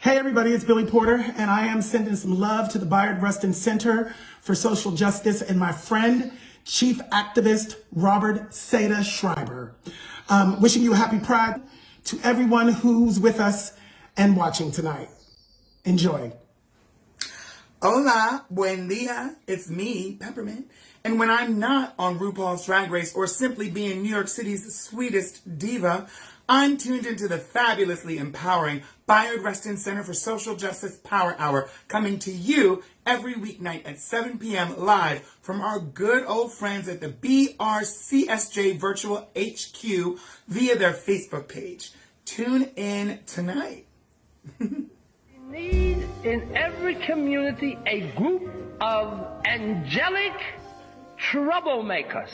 Hey everybody, it's Billy Porter, and I am sending some love to the Bayard Rustin Center for Social Justice and my friend, Chief Activist Robert Seda Schreiber. Wishing you a happy Pride to everyone who's with us and watching tonight. Enjoy. Hola, buen dia, it's me, Peppermint. And when I'm not on RuPaul's Drag Race or simply being New York City's sweetest diva, I'm tuned into the fabulously empowering Bayard Rustin Center for Social Justice Power Hour, coming to you every weeknight at 7 p.m. live from our good old friends at the BRCSJ Virtual HQ via their Facebook page. Tune in tonight. We need in every community a group of angelic troublemakers.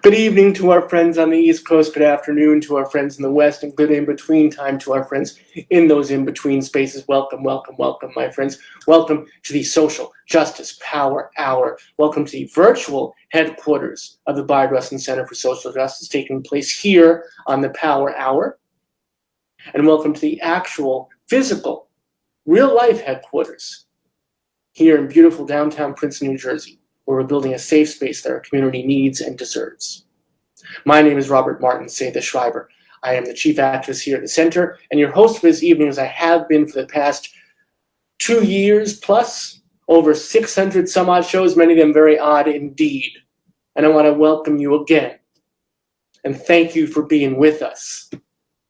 Good evening to our friends on the East Coast. Good afternoon to our friends in the West, and good in-between time to our friends in those in-between spaces. Welcome, welcome, welcome, my friends. Welcome to the Social Justice Power Hour. Welcome to the virtual headquarters of the Bayard Rustin Center for Social Justice, taking place here on the Power Hour. And welcome to the actual, physical, real-life headquarters here in beautiful downtown Princeton, New Jersey, where we're building a safe space that our community needs and deserves. My name is Robert Martin Seda Schreiber. I am the chief activist here at the center and your host for this evening, as I have been for the past 2 years plus, over 600 some odd shows, many of them very odd indeed. And I want to welcome you again and thank you for being with us,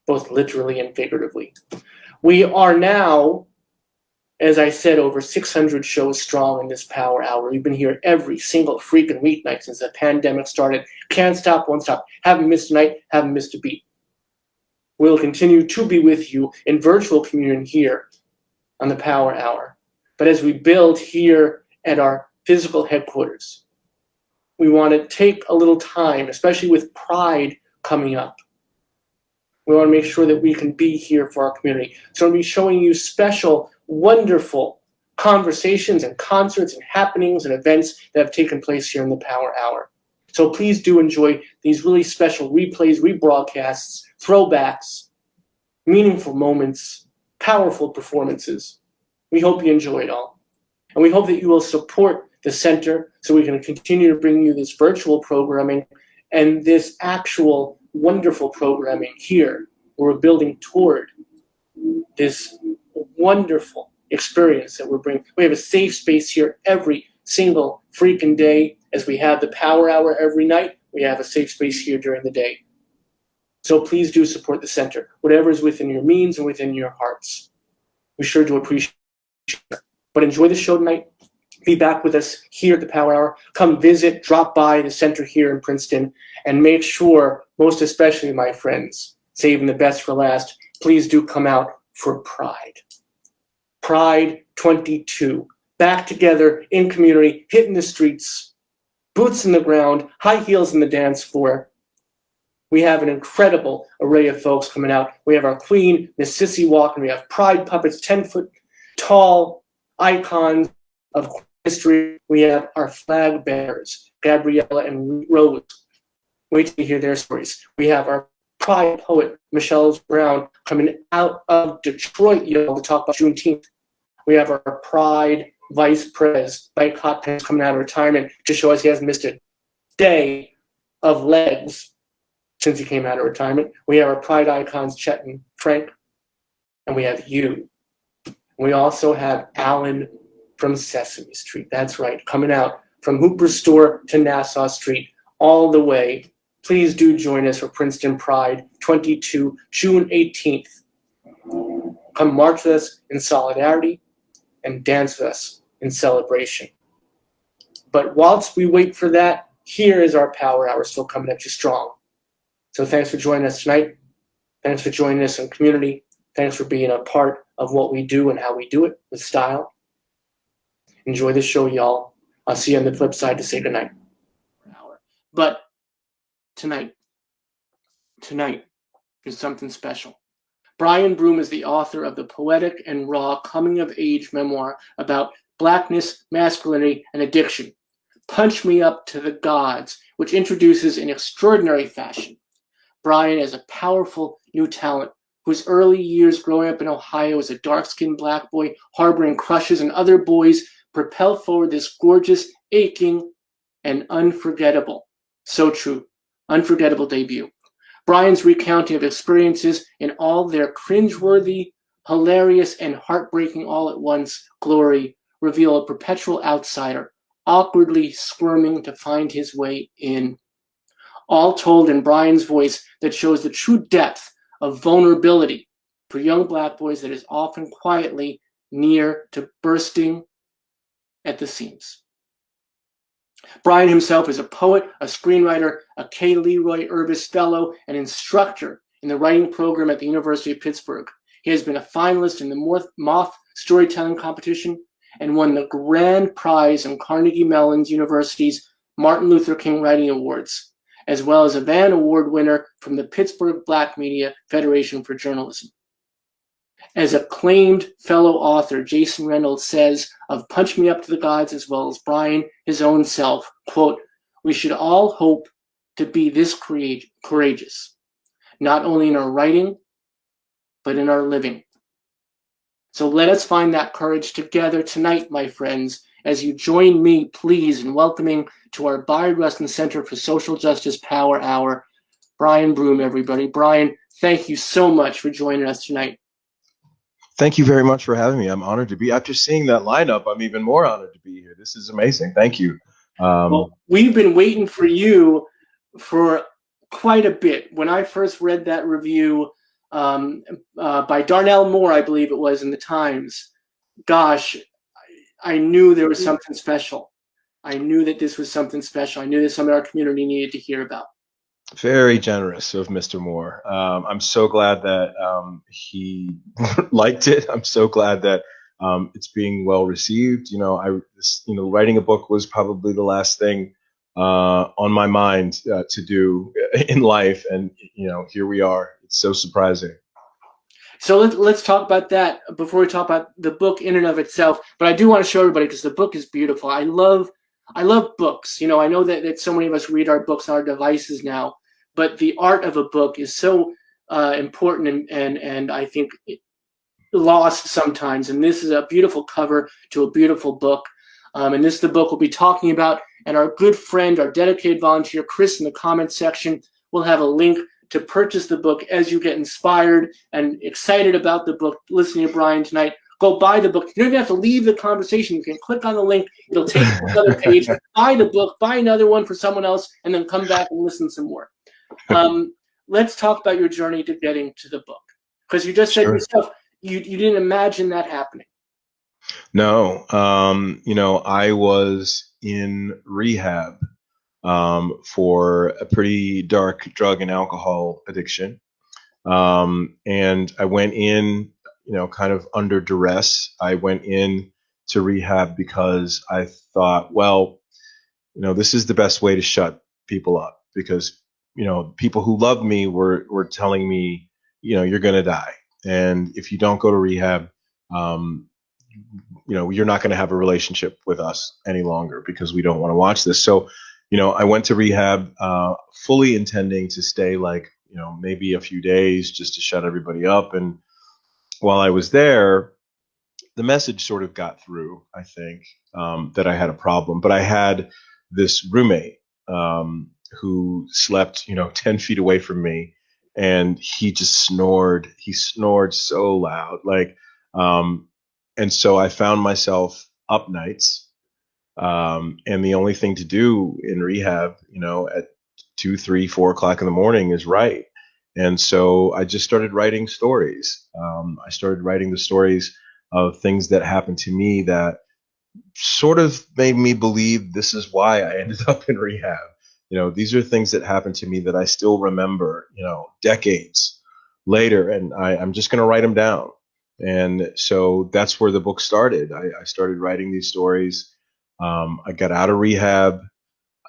both literally and figuratively. We are now, as I said, over 600 shows strong in this Power Hour. We've been here every single freaking weeknight since the pandemic started. Can't stop, won't stop. Haven't missed a night, haven't missed a beat. We'll continue to be with you in virtual communion here on the Power Hour. But as we build here at our physical headquarters, we want to take a little time, especially with Pride coming up. We want to make sure that we can be here for our community. So I'll be showing you special, wonderful conversations and concerts and happenings and events that have taken place here in the Power Hour. So please do enjoy these really special replays, rebroadcasts, throwbacks, meaningful moments, powerful performances. We hope you enjoy it all. And we hope that you will support the center so we can continue to bring you this virtual programming and this actual wonderful programming here. We're building toward this wonderful experience that we're bringing. We have a safe space here every single freaking day. As we have the Power Hour every night, we have a safe space here during the day. So please do support the center, whatever is within your means and within your hearts. We sure do appreciate it. But enjoy the show tonight. Be back with us here at the Power Hour. Come visit, drop by the center here in Princeton, and make sure, most especially my friends, saving the best for last, please do come out for Pride. Pride 22. Back together in community, hitting the streets, boots in the ground, high heels in the dance floor. We have an incredible array of folks coming out. We have our queen, Miss Sissy Walker. We have Pride puppets, 10-foot tall icons of history. We have our flag bearers, Gabriella and Rose. Wait till you hear their stories. We have our Pride poet, Michelle Brown, coming out of Detroit, to talk about Juneteenth. We have our Pride Vice Pres, Mike Hotpants, coming out of retirement to show us he hasn't missed a day of legs since he came out of retirement. We have our Pride icons, Chet and Frank, and we have you. We also have Alan from Sesame Street. That's right, coming out from Hooper Store to Nassau Street, all the way. Please do join us for Princeton Pride 22, June 18th. Come march with us in solidarity and dance with us in celebration. But whilst we wait for that, here is our Power Hour still coming at you strong. So thanks for joining us tonight. Thanks for joining us in community. Thanks for being a part of what we do and how we do it with style. Enjoy the show, y'all. I'll see you on the flip side to say goodnight. But tonight is something special. Brian Broome is the author of the poetic and raw coming-of-age memoir about blackness, masculinity, and addiction, Punch Me Up to the Gods, which introduces in extraordinary fashion Brian as a powerful new talent whose early years growing up in Ohio as a dark-skinned black boy harboring crushes and other boys propelled forward this gorgeous, aching, and unforgettable, so true, unforgettable debut. Brian's recounting of experiences in all their cringeworthy, hilarious, and heartbreaking all at once glory reveal a perpetual outsider, awkwardly squirming to find his way in. All told in Brian's voice that shows the true depth of vulnerability for young black boys that is often quietly near to bursting at the seams. Brian himself is a poet, a screenwriter, a K. Leroy Urbis Fellow, and instructor in the writing program at the University of Pittsburgh. He has been a finalist in the Moth Storytelling Competition and won the grand prize in Carnegie Mellon University's Martin Luther King Writing Awards, as well as a Van Award winner from the Pittsburgh Black Media Federation for Journalism. As acclaimed fellow author Jason Reynolds says of Punch Me Up to the Gods, as well as Brian, his own self, quote, "We should all hope to be this courageous, not only in our writing, but in our living." So let us find that courage together tonight, my friends, as you join me, please, in welcoming to our Bayard Rustin Center for Social Justice Power Hour, Brian Broome, everybody. Brian, thank you so much for joining us tonight. Thank you very much for having me. I'm honored to be. After seeing that lineup, I'm even more honored to be here. This is amazing. Thank you. Well, we've been waiting for you for quite a bit. When I first read that review by Darnell Moore, I believe it was, in the Times, gosh, I knew there was something special. I knew that this was something special. I knew that something our community needed to hear about. Very generous of Mr. Moore. I'm so glad that he liked it. I'm so glad that it's being well received. Writing a book was probably the last thing on my mind to do in life, and here we are. It's so surprising. So let's talk about that before we talk about the book in and of itself. But I do want to show everybody, because the book is beautiful. I love books. I know that so many of us read our books on our devices now, but the art of a book is so important and I think lost sometimes. And this is a beautiful cover to a beautiful book. And this is the book we'll be talking about. And our good friend, our dedicated volunteer, Chris, in the comments section, will have a link to purchase the book as you get inspired and excited about the book, listening to Brian tonight. Go buy the book. You don't even have to leave the conversation. You can click on the link. It'll take you to another page. Buy the book. Buy another one for someone else, and then come back and listen some more. Let's talk about your journey to getting to the book, because you just said yourself you didn't imagine that happening. No, I was in rehab for a pretty dark drug and alcohol addiction, and I went in, kind of under duress. I went in to rehab because I thought, well, this is the best way to shut people up, because people who loved me were telling me, you're going to die. And if you don't go to rehab, you're not going to have a relationship with us any longer, because we don't want to watch this. So, I went to rehab, fully intending to stay maybe a few days just to shut everybody up. And while I was there, the message sort of got through, I think, that I had a problem. But I had this roommate who slept, 10 feet away from me, and he just snored. He snored so loud, and so I found myself up nights, and the only thing to do in rehab, at 2, 3, 4 o'clock in the morning is write. And so I just started writing stories. I started writing the stories of things that happened to me that sort of made me believe this is why I ended up in rehab. These are things that happened to me that I still remember, decades later, and I'm just going to write them down. And so that's where the book started. I started writing these stories. I got out of rehab.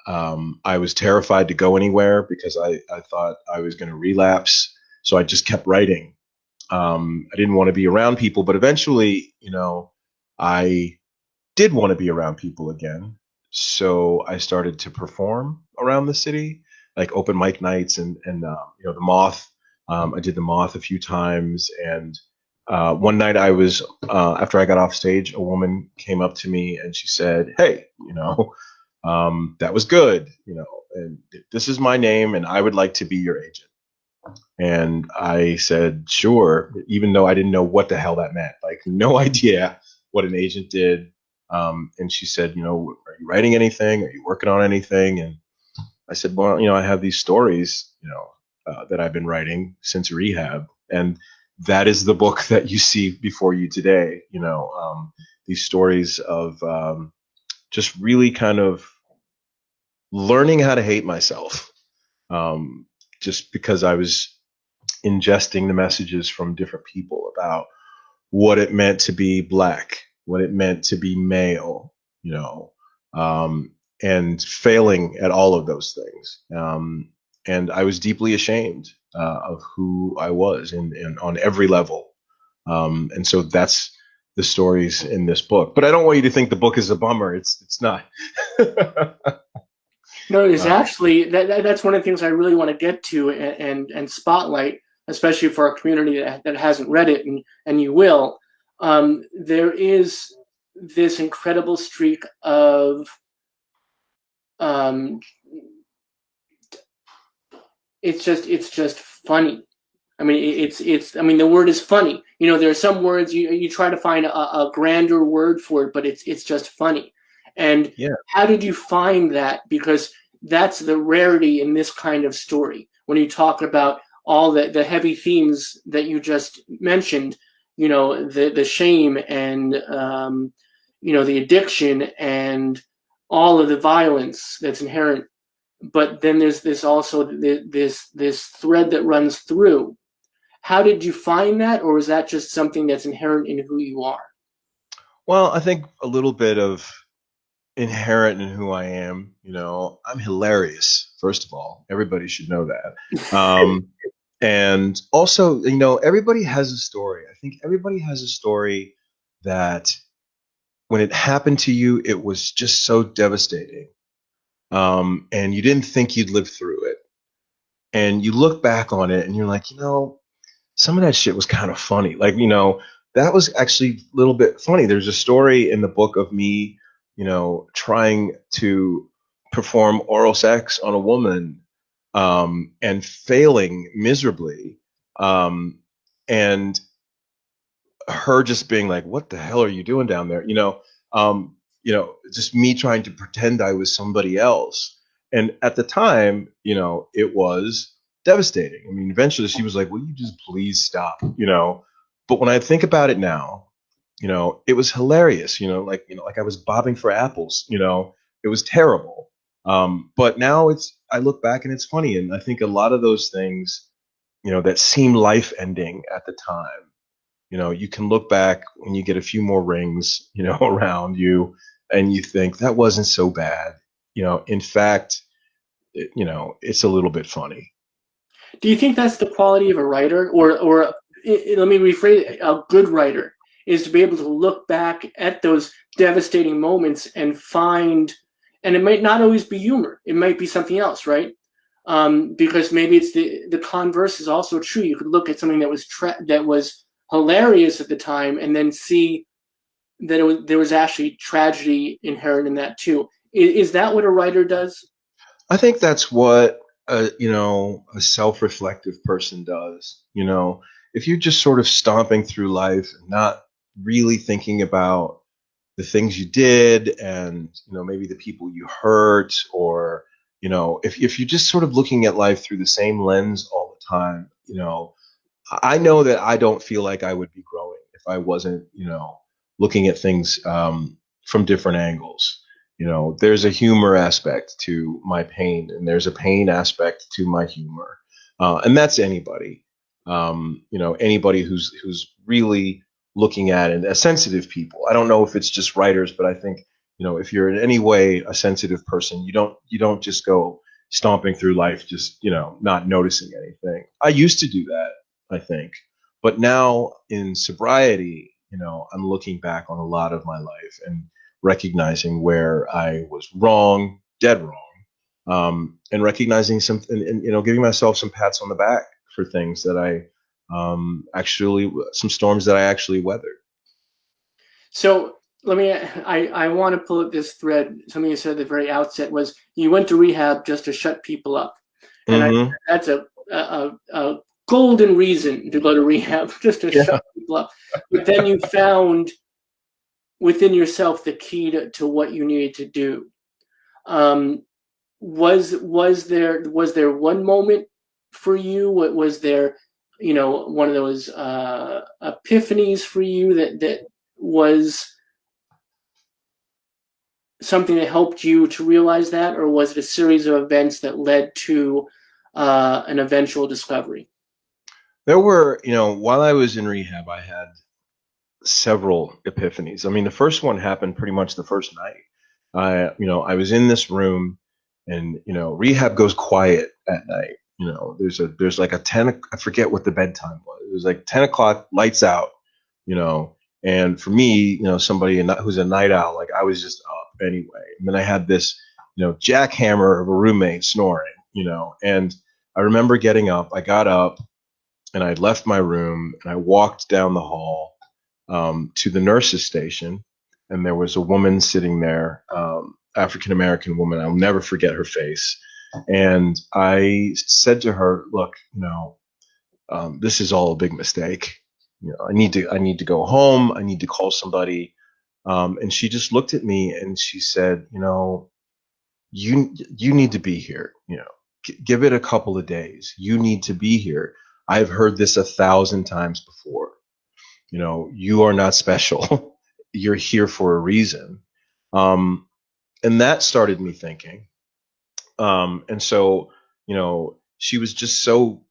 I was terrified to go anywhere because I thought I was going to relapse. So I just kept writing. I didn't want to be around people, but eventually, I did want to be around people again. So I started to perform around the city, like open mic nights and the Moth. I did the Moth a few times, and one night I was after I got off stage, a woman came up to me and she said, "Hey, that was good, and this is my name, and I would like to be your agent." And I said, "Sure," even though I didn't know what the hell that meant, like no idea what an agent did. And she said, "Are you writing anything? Are you working on anything?" And I said, "Well, I have these stories, that I've been writing since rehab." And that is the book that you see before you today, these stories of just really kind of learning how to hate myself, just because I was ingesting the messages from different people about what it meant to be Black, what it meant to be male, and failing at all of those things. And I was deeply ashamed of who I was and on every level. And so that's the stories in this book. But I don't want you to think the book is a bummer. It's not. No, it's actually that's one of the things I really want to get to and spotlight, especially for our community that hasn't read it, and you will. There is this incredible streak of it's just funny. I mean, I mean, the word is funny. There are some words you try to find a grander word for it, but it's just funny. And Yeah. How did you find that? Because that's the rarity in this kind of story. When you talk about all the heavy themes that you just mentioned, the shame and the addiction and all of the violence that's inherent. But then there's this thread that runs through. How did you find that, or is that just something that's inherent in who you are? Well, I think a little bit of inherent in who I am. I'm hilarious, first of all. Everybody should know that. And also, everybody has a story. I think everybody has a story that when it happened to you, it was just so devastating. And you didn't think you'd live through it. And you look back on it and you're like, some of that shit was kind of funny. Like, that was actually a little bit funny. There's a story in the book of me, trying to perform oral sex on a woman, and failing miserably. And her just being like, "What the hell are you doing down there?" Just me trying to pretend I was somebody else. And at the time, it was devastating. I mean, eventually she was like, "Will you just please stop?" But when I think about it now, it was hilarious, like I was bobbing for apples, it was terrible. But now I look back and it's funny. And I think a lot of those things, that seem life ending at the time, you can look back when you get a few more rings, around you, and you think that wasn't so bad. In fact, it's a little bit funny. Do you think that's the quality of a writer, or let me rephrase it, a good writer is to be able to look back at those devastating moments and find, and it might not always be humor, it might be something else, right? Because maybe it's the converse is also true. You could look at something that was hilarious at the time and then see that there was actually tragedy inherent in that too. Is that what a writer does? I think that's what a self-reflective person does. If you're just sort of stomping through life and not really thinking about the things you did and maybe the people you hurt, or if you're just sort of looking at life through the same lens all the time, I know that I don't feel like I would be growing if I wasn't looking at things from different angles. There's a humor aspect to my pain, and there's a pain aspect to my humor, and that's anybody. Anybody who's really looking at it, as sensitive people. I don't know if it's just writers, but I think if you're in any way a sensitive person, you don't just go stomping through life just not noticing anything. I used to do that, I think, but now in sobriety, I'm looking back on a lot of my life and recognizing where I was wrong, dead wrong, and recognizing something, and giving myself some pats on the back for things that I actually, some storms that I actually weathered. So I want to pull up this thread. Something you said at the very outset was you went to rehab just to shut people up, and that's a golden reason to go to rehab, just to shut people up. But then you found within yourself the key to what you needed to do. Was there one moment for you? Was there, one of those epiphanies for you that was something that helped you to realize that, or was it a series of events that led to an eventual discovery? There were, while I was in rehab, I had several epiphanies. I mean, the first one happened pretty much the first night. I was in this room, and rehab goes quiet at night. There's like a 10, I forget what the bedtime was. It was like 10 o'clock, lights out. And for me, somebody who's a night owl, like I was just up anyway. And then I had this, jackhammer of a roommate snoring. And I remember getting up. I got up, and I left my room, and I walked down the hall to the nurse's station, and there was a woman sitting there, African-American woman. I'll never forget her face. And I said to her, look, this is all a big mistake. I need to go home. I need to call somebody. And she just looked at me and she said, you need to be here. Give it a couple of days. You need to be here. I've heard this 1,000 times before. You are not special. You're here for a reason. And that started me thinking. And so, she was just so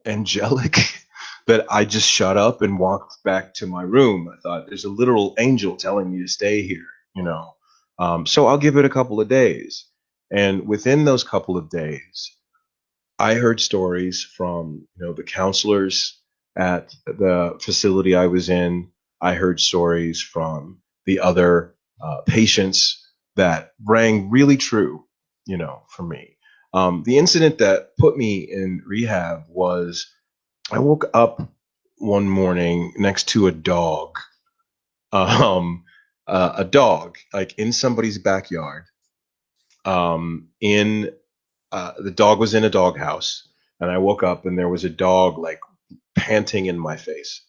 angelic that I just shut up and walked back to my room. I thought, there's a literal angel telling me to stay here, so I'll give it a couple of days. And within those couple of days, I heard stories from, the counselors at the facility I was in. I heard stories from the other patients that rang really true, for me. The incident that put me in rehab was I woke up one morning next to a dog, like in somebody's backyard. The dog was in a doghouse, and I woke up and there was a dog like panting in my face.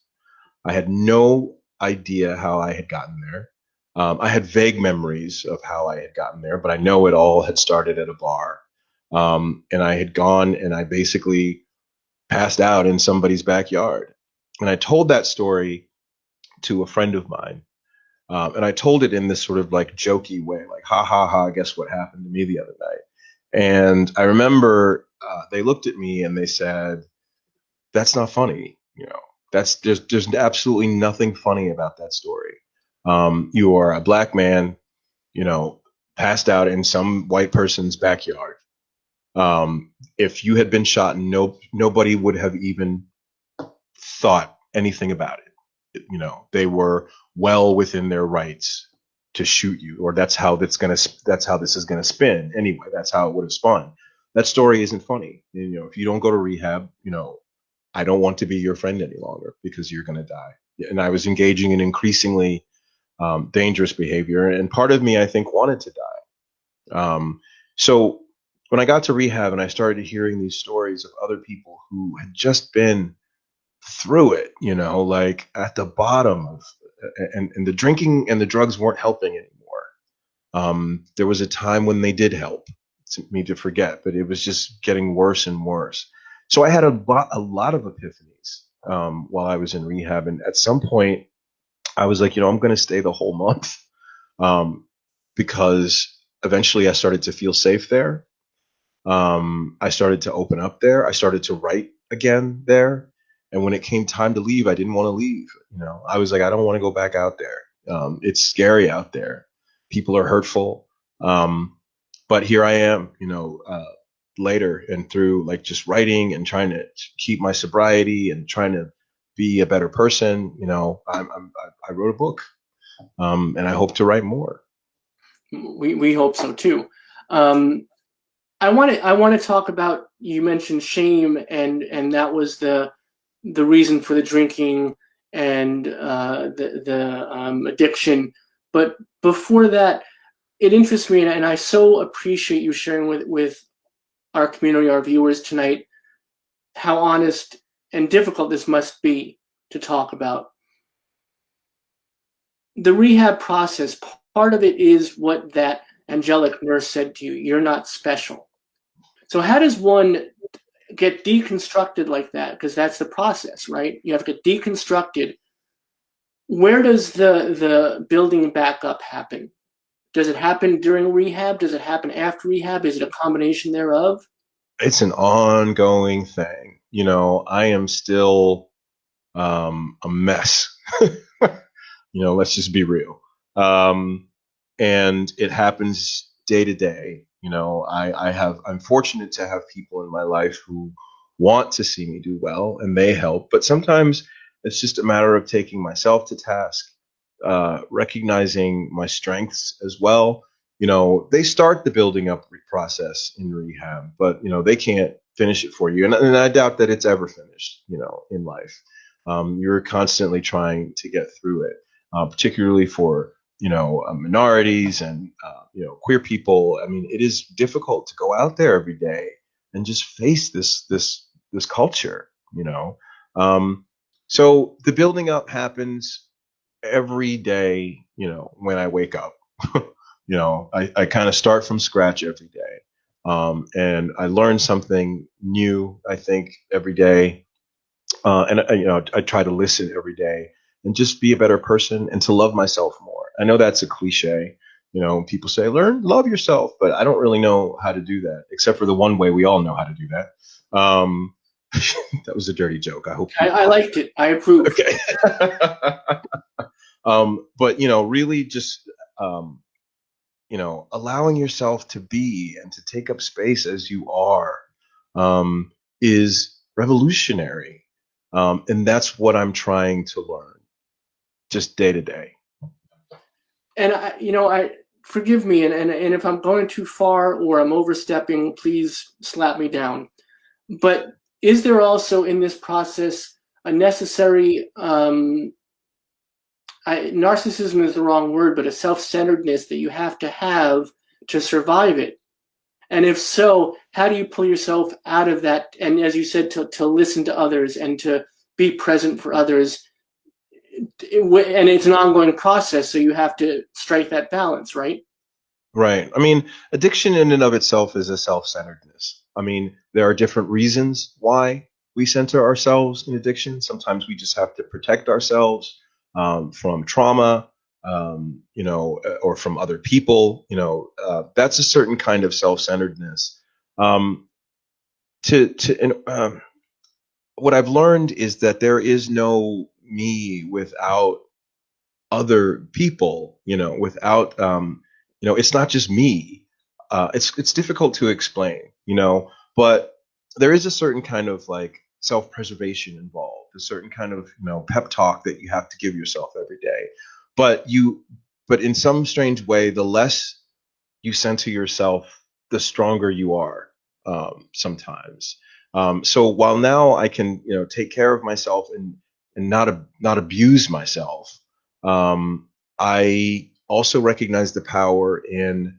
I had no idea how I had gotten there. I had vague memories of how I had gotten there, but I know it all had started at a bar. And I had gone and I basically passed out in somebody's backyard. And I told that story to a friend of mine. And I told it in this sort of like jokey way, like, ha, ha, ha, guess what happened to me the other night? And I remember they looked at me and they said, that's not funny. There's absolutely nothing funny about that story. You are a black man, passed out in some white person's backyard. If you had been shot, nobody would have even thought anything about it. They were well within their rights to shoot you, or that's how this is gonna spin. Anyway, that's how it would have spun. That story isn't funny. If you don't go to rehab, I don't want to be your friend any longer because you're gonna die. And I was engaging in increasingly dangerous behavior, and part of me, I think, wanted to die. So when I got to rehab and I started hearing these stories of other people who had just been through it, like at the bottom of, and the drinking and the drugs weren't helping anymore. There was a time when they did help me to forget, but it was just getting worse and worse. So I had a lot of epiphanies while I was in rehab. And at some point I was like, I'm going to stay the whole month. because eventually I started to feel safe there. I started to open up there. I started to write again there. And when it came time to leave, I didn't want to leave. I was like, I don't want to go back out there. It's scary out there. People are hurtful. But here I am, later, and through like just writing and trying to keep my sobriety and trying to be a better person, I wrote a book, and I hope to write more. We hope so too. I want to talk about, you mentioned shame, and that was the reason for the drinking and the addiction. But before that, it interests me, and I so appreciate you sharing with our community, our viewers tonight, how honest and difficult this must be to talk about. The rehab process, part of it is what that angelic nurse said to you: you're not special. So how does one get deconstructed like that? Because that's the process, right? You have to get deconstructed. Where does the building back up happen? Does it happen during rehab? Does it happen after rehab? Is it a combination thereof? It's an ongoing thing. I am still a mess. Let's just be real. And it happens day to day. I'm fortunate to have people in my life who want to see me do well, and they help. But sometimes it's just a matter of taking myself to task, recognizing my strengths as well. They start the building up process in rehab, but they can't finish it for you, and I doubt that it's ever finished. In life, you're constantly trying to get through it, particularly for minorities and queer people. I mean, it is difficult to go out there every day and just face this culture. So the building up happens every day. When I wake up, I kind of start from scratch every day, and I learn something new, I think, every day, and I try to listen every day and just be a better person and to love myself more. I know that's a cliche. People say, love yourself, but I don't really know how to do that, except for the one way we all know how to do that. That was a dirty joke. I hope I liked it. I approve. Okay. But really just allowing yourself to be and to take up space as you are is revolutionary, and that's what I'm trying to learn, just day to day. And I forgive me, and if I'm going too far or I'm overstepping, please slap me down. But is there also in this process a necessary narcissism is the wrong word, but a self-centeredness that you have to survive it? And if so, how do you pull yourself out of that? And as you said, to listen to others and to be present for others. And it's an ongoing process, so you have to strike that balance, right? Right. I mean, addiction in and of itself is a self-centeredness. I mean, there are different reasons why we center ourselves in addiction. Sometimes we just have to protect ourselves from trauma, or from other people. That's a certain kind of self-centeredness. What I've learned is that there is no me without other people. Without it's not just me. It's difficult to explain, but there is a certain kind of like self-preservation involved, a certain kind of pep talk that you have to give yourself every day. But in some strange way, the less you center yourself, the stronger you are. Sometimes. So while now I can take care of myself and not abuse myself, I also recognize the power in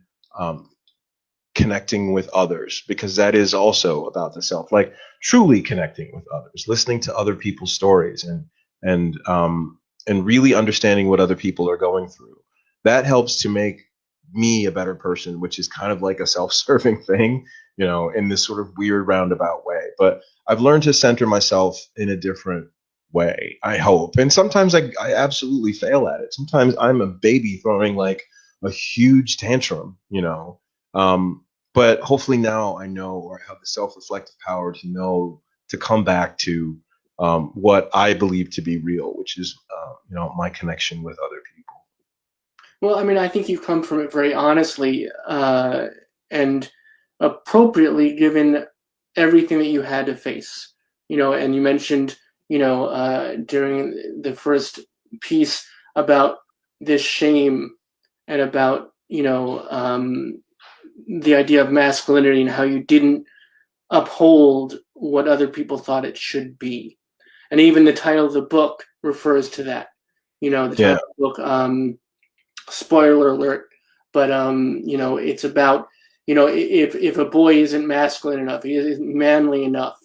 connecting with others, because that is also about the self, like truly connecting with others, listening to other people's stories, and really understanding what other people are going through. That helps to make me a better person, which is kind of like a self-serving thing, in this sort of weird roundabout way. But I've learned to center myself in a different way, I hope. And sometimes I absolutely fail at it. Sometimes I'm a baby throwing like a huge tantrum, you know. But hopefully now I know, or I have the self-reflective power to know to come back to what I believe to be real, which is, you know, my connection with other people. Well, I mean, I think you come from it very honestly and appropriately, given everything that you had to face. You know, and you mentioned, you know, during the first piece about this shame and about, you know, the idea of masculinity and how you didn't uphold what other people thought it should be. And even the title of the book refers to that. You know, the title Yeah. of the book, spoiler alert, but you know, it's about, you know, if a boy isn't masculine enough, he isn't manly enough,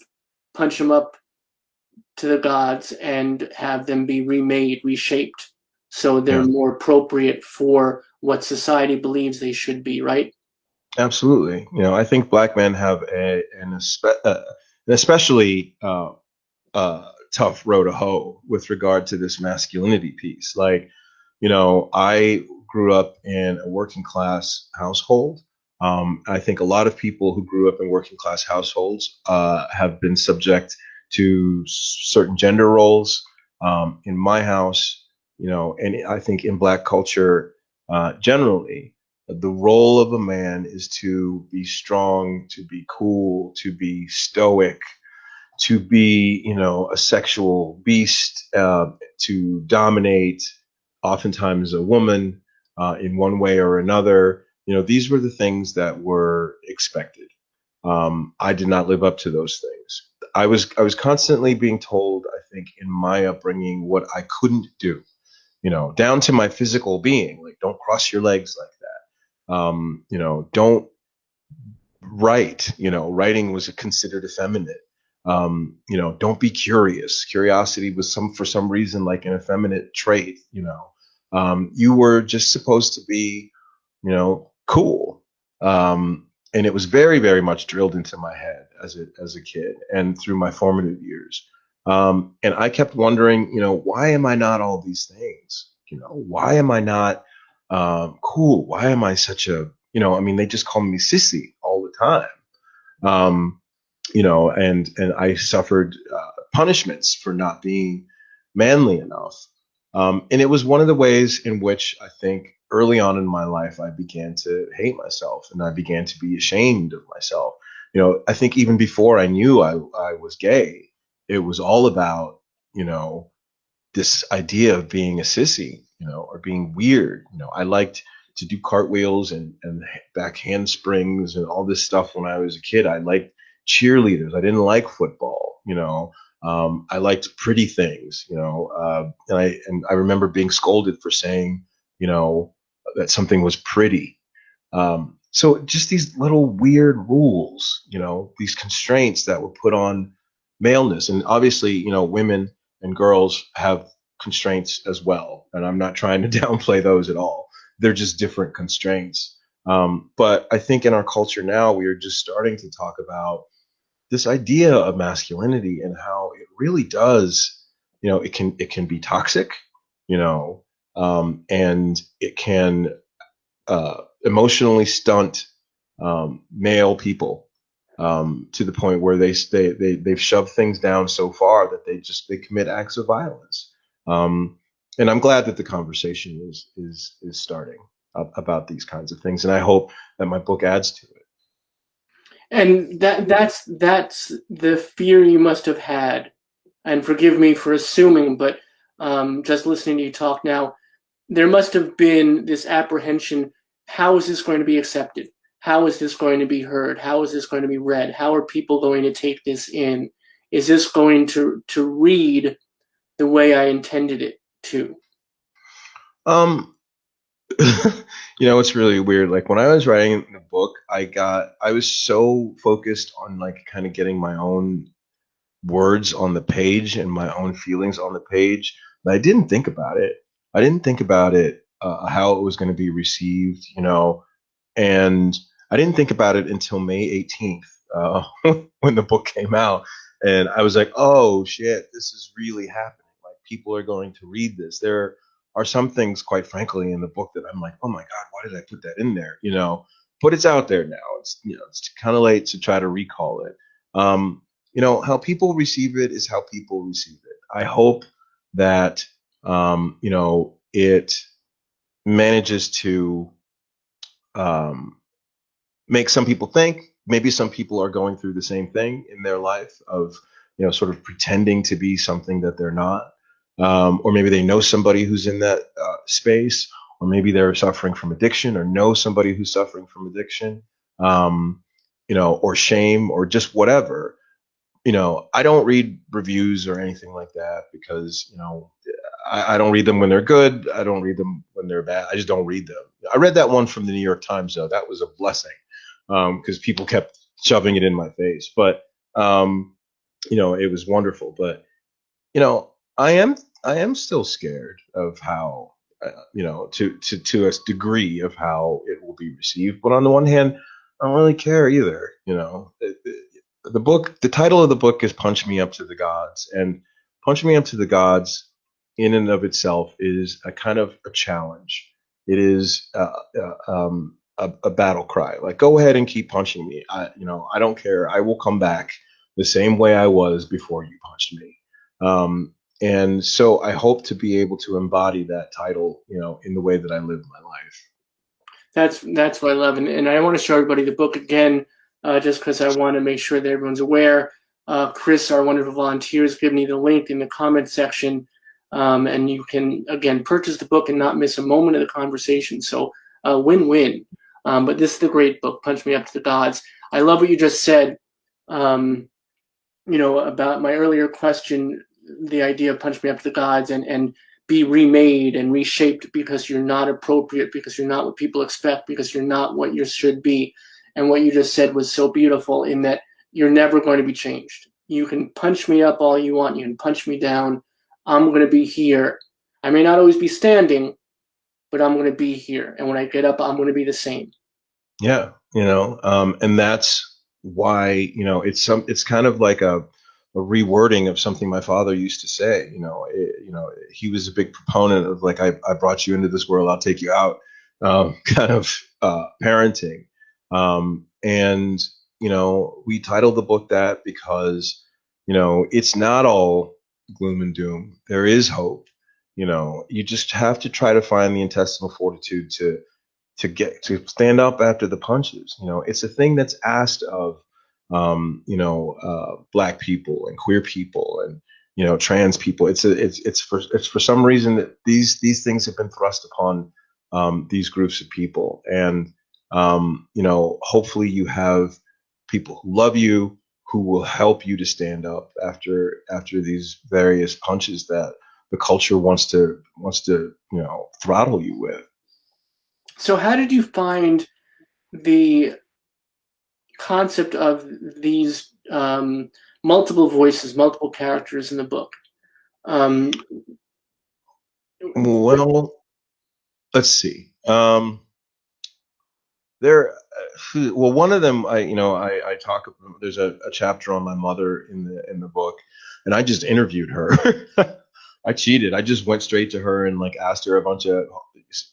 punch him up to the gods and have them be remade, reshaped, so they're Yeah. more appropriate for what society believes they should be, right? Absolutely. You know, I think black men have an especially tough row to hoe with regard to this masculinity piece. Like, you know, I grew up in a working class household. I think a lot of people who grew up in working class households have been subject to certain gender roles. In my house, you know, and I think in black culture generally, the role of a man is to be strong, to be cool, to be stoic, to be, you know, a sexual beast, to dominate, oftentimes a woman, in one way or another. You know, these were the things that were expected. I did not live up to those things. I was constantly being told, I think, in my upbringing, what I couldn't do. You know, down to my physical being, like, don't cross your legs like that. You know, don't write. You know, writing was considered effeminate. You know, don't be curious. Curiosity was for some reason like an effeminate trait. You know, you were just supposed to be, you know, cool. And it was very, very much drilled into my head as a kid and through my formative years. And I kept wondering, you know, why am I not all these things? You know, why am I not cool? Why am I such a, you know, I mean, they just call me sissy all the time. Um, you know, and I suffered punishments for not being manly enough. And it was one of the ways in which I think early on in my life I began to hate myself and I began to be ashamed of myself. You know, I think even before I knew I was gay, it was all about, you know, this idea of being a sissy, you know, or being weird. You know, I liked to do cartwheels and back handsprings and all this stuff when I was a kid. I liked cheerleaders. I didn't like football, you know. I liked pretty things, you know, and I remember being scolded for saying, you know, that something was pretty. So just these little weird rules, you know, these constraints that were put on maleness, and obviously, you know, women and girls have constraints as well, and I'm not trying to downplay those at all. They're just different constraints. But I think in our culture now, we are just starting to talk about this idea of masculinity and how it really does, you know, it can be toxic, you know, and it can emotionally stunt male people to the point where they've shoved things down so far that they commit acts of violence. And I'm glad that the conversation is starting about these kinds of things, and I hope that my book adds to it. And that's the fear you must have had. And forgive me for assuming, but just listening to you talk now, there must have been this apprehension. How is this going to be accepted? How is this going to be heard? How is this going to be read? How are people going to take this in? Is this going to read the way I intended it to? Um, you know, it's really weird. Like when I was writing the book, I was so focused on like kind of getting my own words on the page and my own feelings on the page that I didn't think about it. I didn't think about it, how it was going to be received, you know, and I didn't think about it until May 18th, when the book came out. And I was like, oh shit, this is really happening. Like people are going to read this. are some things, quite frankly, in the book that I'm like, oh my God, why did I put that in there? But it's out there now. It's kind of late to try to recall it. How people receive it is how people receive it. I hope that, it manages to make some people think. Maybe some people are going through the same thing in their life of, sort of pretending to be something that they're not. Or maybe they know somebody who's in that space, or maybe they're suffering from addiction or know somebody who's suffering from addiction, or shame or just whatever. I don't read reviews or anything like that because, I don't read them when they're good. I don't read them when they're bad. I just don't read them. I read that one from the New York Times, though. That was a blessing because people kept shoving it in my face. But, it was wonderful. But, I am still scared of how, to a degree of how it will be received. But on the one hand, I don't really care either. The title of the book is Punch Me Up to the Gods, and Punch Me Up to the Gods in and of itself is a kind of a challenge. It is a battle cry. Like, go ahead and keep punching me. I don't care. I will come back the same way I was before you punched me. And so I hope to be able to embody that title, in the way that I live my life. That's what I love. And I want to show everybody the book again, just because I want to make sure that everyone's aware. Chris, our wonderful volunteer, has given me the link in the comment section. And you can, again, purchase the book and not miss a moment of the conversation. So win-win. But this is the great book, Punch Me Up to the Gods. I love what you just said, about my earlier question, the idea of punch me up to the gods and be remade and reshaped because you're not appropriate, because you're not what people expect, because you're not what you should be. And what you just said was so beautiful in that you're never going to be changed. You can punch me up all you want. You can punch me down. I'm going to be here. I may not always be standing, but I'm going to be here. And when I get up, I'm going to be the same. Yeah. And that's why, it's kind of like a rewording of something my father used to say. He was a big proponent of, like, I brought you into this world, I'll take you out, kind of parenting. And we titled the book that because, it's not all gloom and doom. There is hope. You just have to try to find the intestinal fortitude to stand up after the punches. It's a thing that's asked of, Black people and queer people and, trans people. It's for some reason that these things have been thrust upon, these groups of people. And, hopefully you have people who love you, who will help you to stand up after these various punches that the culture wants to, throttle you with. So how did you find the concept of these multiple voices, multiple characters in the book? Well, let's see. One of them, I talk. There's a chapter on my mother in the book, and I just interviewed her. I cheated. I just went straight to her and, like, asked her a bunch of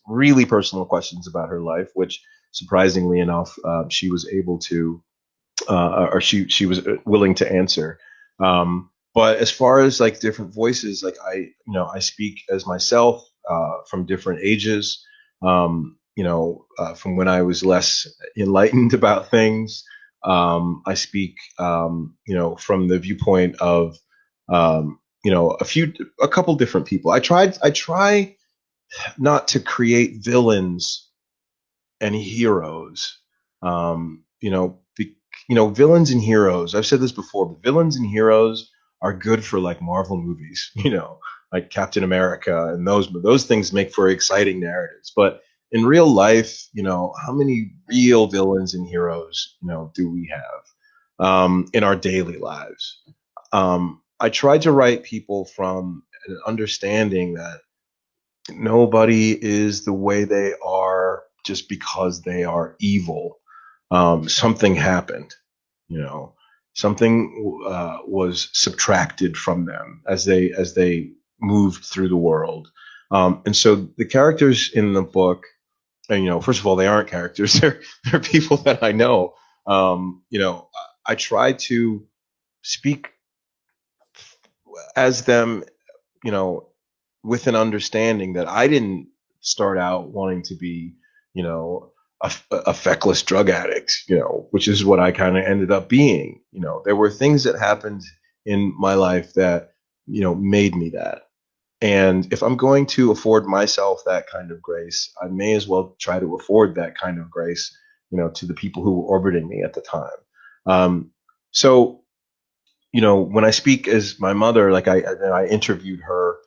really personal questions about her life, which, surprisingly enough, she was able to, or she was willing to answer. But as far as, like, different voices, like, I speak as myself, from different ages, from when I was less enlightened about things. I speak, from the viewpoint of, a couple different people. I try not to create villains and heroes. Villains and heroes. I've said this before, but villains and heroes are good for, like, Marvel movies, like Captain America, and those things make for exciting narratives. But in real life, how many real villains and heroes, do we have, in our daily lives? I tried to write people from an understanding that nobody is the way they are just because they are evil. Something happened, something was subtracted from them as they moved through the world. And so the characters in the book, and first of all, they aren't characters; they're people that I know. I try to speak as them, you know, with an understanding that I didn't start out wanting to be, a feckless drug addict, which is what I kind of ended up being. There were things that happened in my life that, made me that. And if I'm going to afford myself that kind of grace, I may as well try to afford that kind of grace, to the people who were orbiting me at the time. So, when I speak as my mother, like I interviewed her,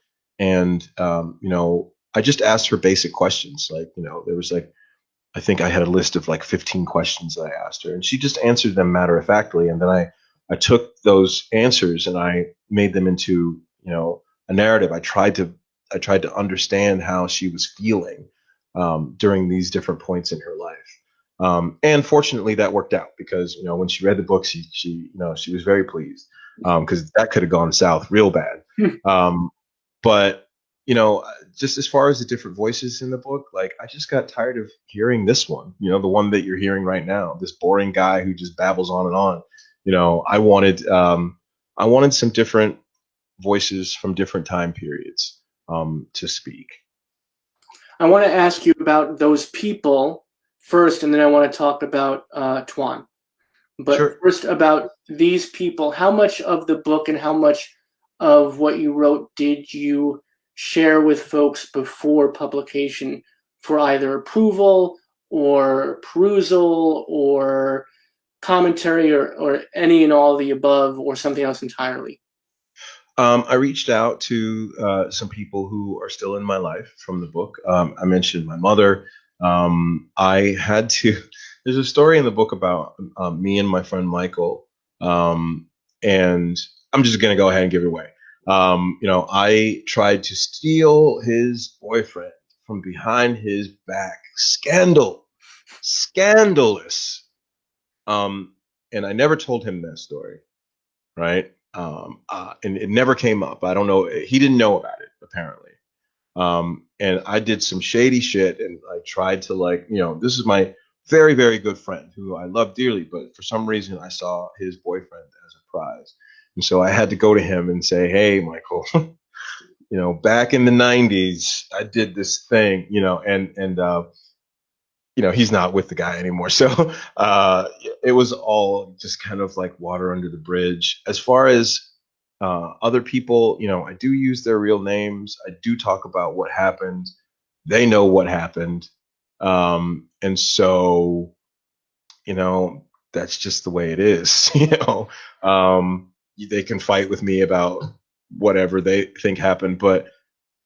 and I just asked her basic questions. Like, there was like, I think I had a list of like 15 questions that I asked her, and she just answered them matter of factly. And then I took those answers and I made them into, a narrative. I tried to understand how she was feeling during these different points in her life. And fortunately that worked out, because, when she read the book, she was very pleased, because that could have gone south real bad. But just as far as the different voices in the book, like, I just got tired of hearing this one, the one that you're hearing right now, this boring guy who just babbles on and on. I wanted some different voices from different time periods to speak. I want to ask you about those people first, and then I want to talk about Tuan. But Sure. First, about these people, how much of the book and how much of what you wrote did you share with folks before publication for either approval or perusal or commentary or any and all of the above, or something else entirely? I reached out to some people who are still in my life from the book. I mentioned my mother. I had to. There's a story in the book about me and my friend Michael, and I'm just gonna go ahead and give it away. I tried to steal his boyfriend from behind his back. Scandalous. And I never told him that story, right? And it never came up. I don't know. He didn't know about it, apparently. And I did some shady shit, and I tried to, like, this is my very, very good friend who I love dearly, but for some reason I saw his boyfriend as a prize. And so I had to go to him and say, hey, Michael, back in the 90s, I did this thing, and he's not with the guy anymore. So it was all just kind of like water under the bridge. As far as other people, I do use their real names. I do talk about what happened. They know what happened. And so, that's just the way it is. They can fight with me about whatever they think happened. But,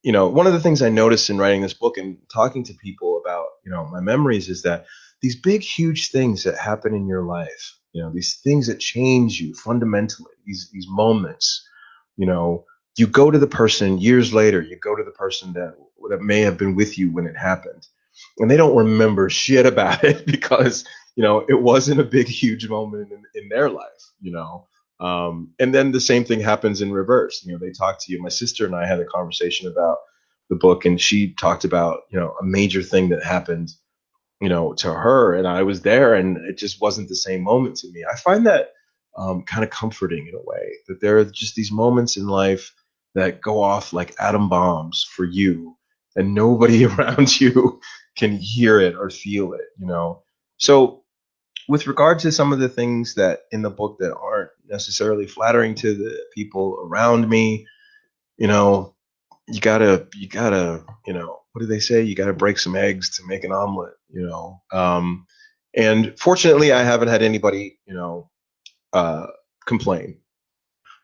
one of the things I noticed in writing this book and talking to people about, my memories, is that these big, huge things that happen in your life, these things that change you fundamentally, these moments, you go to the person years later, you go to the person that may have been with you when it happened, and they don't remember shit about it because, it wasn't a big, huge moment in their life, and then the same thing happens in reverse. They talk to you. My sister and I had a conversation about the book, and she talked about, a major thing that happened, to her, and I was there, and it just wasn't the same moment to me. I find that kind of comforting in a way, that there are just these moments in life that go off like atom bombs for you, and nobody around you can hear it or feel it. So with regard to some of the things that in the book that aren't necessarily flattering to the people around me, you gotta, what do they say? You gotta break some eggs to make an omelet, and fortunately I haven't had anybody, complain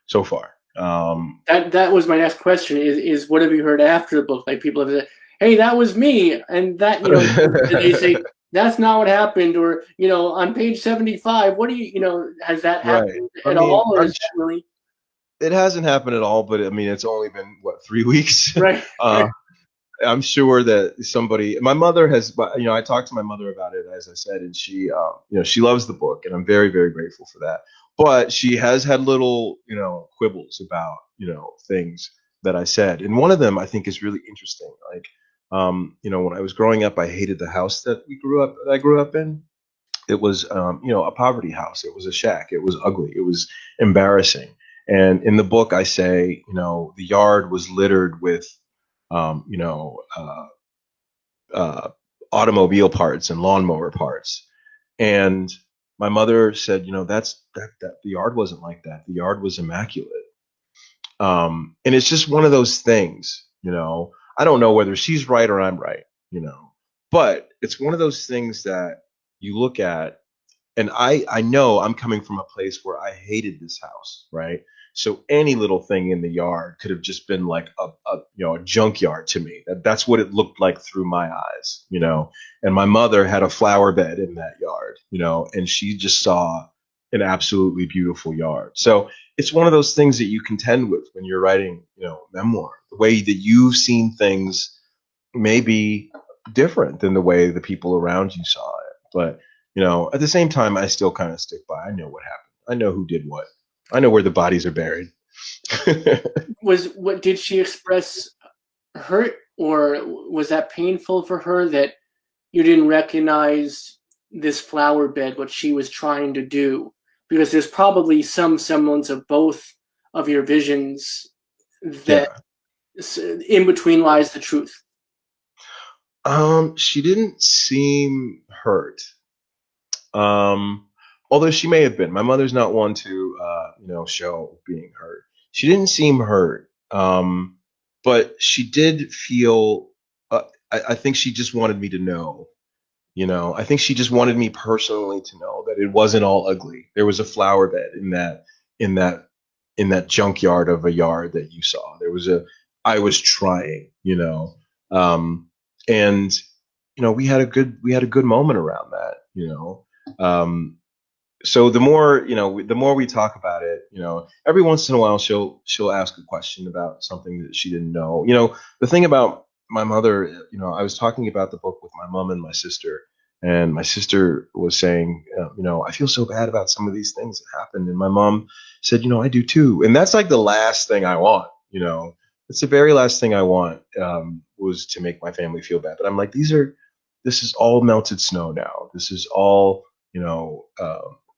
so far. That was my next question is what have you heard after the book? Like, people have said, hey, that was me. And that, they say, that's not what happened. Or, on page 75, what do you, has that happened at all? Or is that really? It hasn't happened at all, but I mean, it's only been 3 weeks. Right. I'm sure that my mother has, I talked to my mother about it, as I said, and she, she loves the book, and I'm very, very grateful for that. But she has had little, quibbles about, things that I said. And one of them I think is really interesting. Like, when I was growing up, I hated the house that I grew up in. It was, a poverty house. It was a shack. It was ugly. It was embarrassing. And in the book, I say, the yard was littered with, um, you know, uh, uh, automobile parts and lawnmower parts. And my mother said, that the yard wasn't like that. The yard was immaculate. And it's just one of those things, I don't know whether she's right or I'm right, but it's one of those things that you look at, and I know I'm coming from a place where I hated this house, right? So any little thing in the yard could have just been like a junkyard to me. That's what it looked like through my eyes, And my mother had a flower bed in that yard, and she just saw an absolutely beautiful yard. So it's one of those things that you contend with when you're writing, memoir. The way that you've seen things may be different than the way the people around you saw it. But, at the same time, I still kind of stick by. I know what happened. I know who did what. I know where the bodies are buried. Did she express hurt, or was that painful for her that you didn't recognize this flower bed, what she was trying to do? Because there's probably some semblance of both of your visions that in between lies the truth. She didn't seem hurt. Although she may have been. My mother's not one to, show being hurt. She didn't seem hurt. But she did feel, I think she just wanted me to know, I think she just wanted me personally to know that it wasn't all ugly. There was a flower bed in that junkyard of a yard that you saw. I was trying, and, we had a good moment around that, so the more we talk about it, every once in a while she'll ask a question about something that she didn't know. The thing about my mother, I was talking about the book with my mom and my sister, and my sister was saying, I feel so bad about some of these things that happened. And my mom said, I do too. And that's like the last thing I want, it's the very last thing I want, was to make my family feel bad. But I'm like, this is all melted snow now. This is all,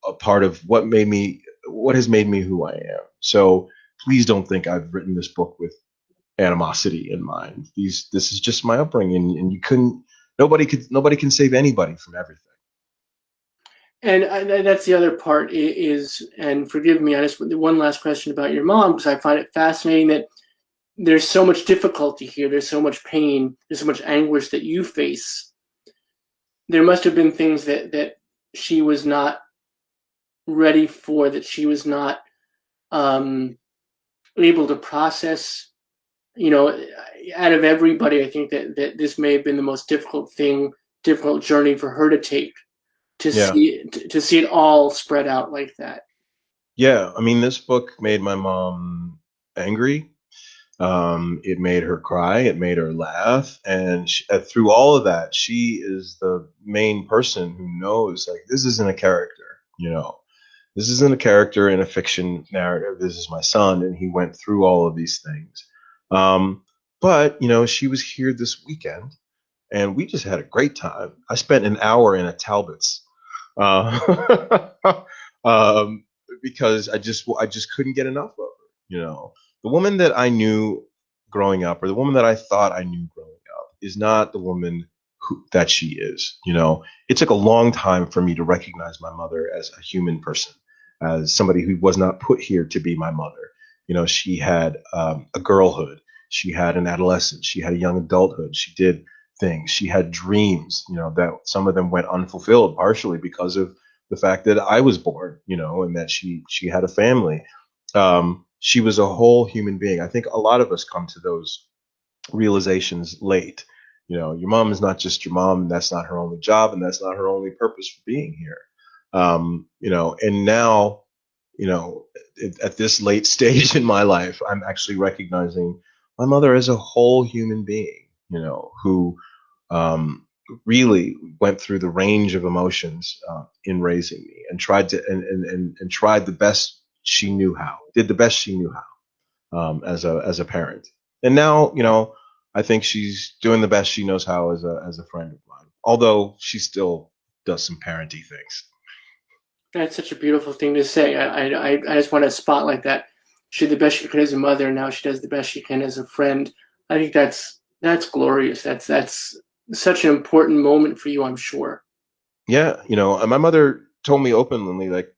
a part of what has made me who I am. So please don't think I've written this book with animosity in mind. This is just my upbringing, and nobody can save anybody from everything. And that's the other part is, and forgive me, I just one last question about your mom, because I find it fascinating that there's so much difficulty here. There's so much pain. There's so much anguish that you face. There must have been things that she was not ready for, that she was not able to process. Out of everybody, I think that this may have been the most difficult journey for her to take, to see it all spread out like that. Yeah, I mean, this book made my mom angry. It made her cry. It made her laugh. And through all of that, she is the main person who knows, like, this isn't a character, This isn't a character in a fiction narrative. This is my son, and he went through all of these things. But, she was here this weekend, and we just had a great time. I spent an hour in a Talbot's because I just couldn't get enough of her, The woman that I knew growing up, or the woman that I thought I knew growing up, is not the woman that she is. It took a long time for me to recognize my mother as a human person, as somebody who was not put here to be my mother. She had a girlhood. She had an adolescence. She had a young adulthood. She did things. She had dreams, that some of them went unfulfilled, partially because of the fact that I was born, and that she had a family. She was a whole human being. I think a lot of us come to those realizations late. Your mom is not just your mom, and that's not her only job, and that's not her only purpose for being here. And now, at this late stage in my life, I'm actually recognizing my mother as a whole human being, who really went through the range of emotions in raising me, and tried to and tried the best she knew how, did the best she knew how. as a parent. And now, I think she's doing the best she knows how as a friend of mine. Although she still does some parenty things. That's such a beautiful thing to say. I just want to spotlight that. She did the best she could as a mother, and now she does the best she can as a friend. I think that's glorious. That's such an important moment for you, I'm sure. Yeah, my mother told me openly, like,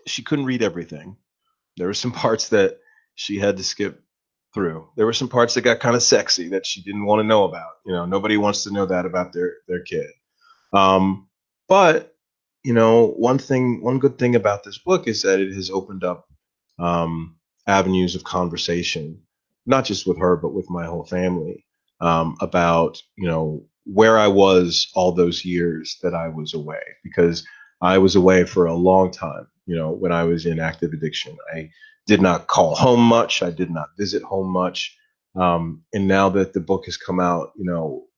she couldn't read everything. There were some parts that she had to skip through. There were some parts that got kind of sexy that she didn't want to know about. Nobody wants to know that about their kid. But one good thing about this book is that it has opened up avenues of conversation, not just with her, but with my whole family, about, where I was all those years that I was away, because I was away for a long time, when I was in active addiction. I did not call home much. I did not visit home much. And now that the book has come out,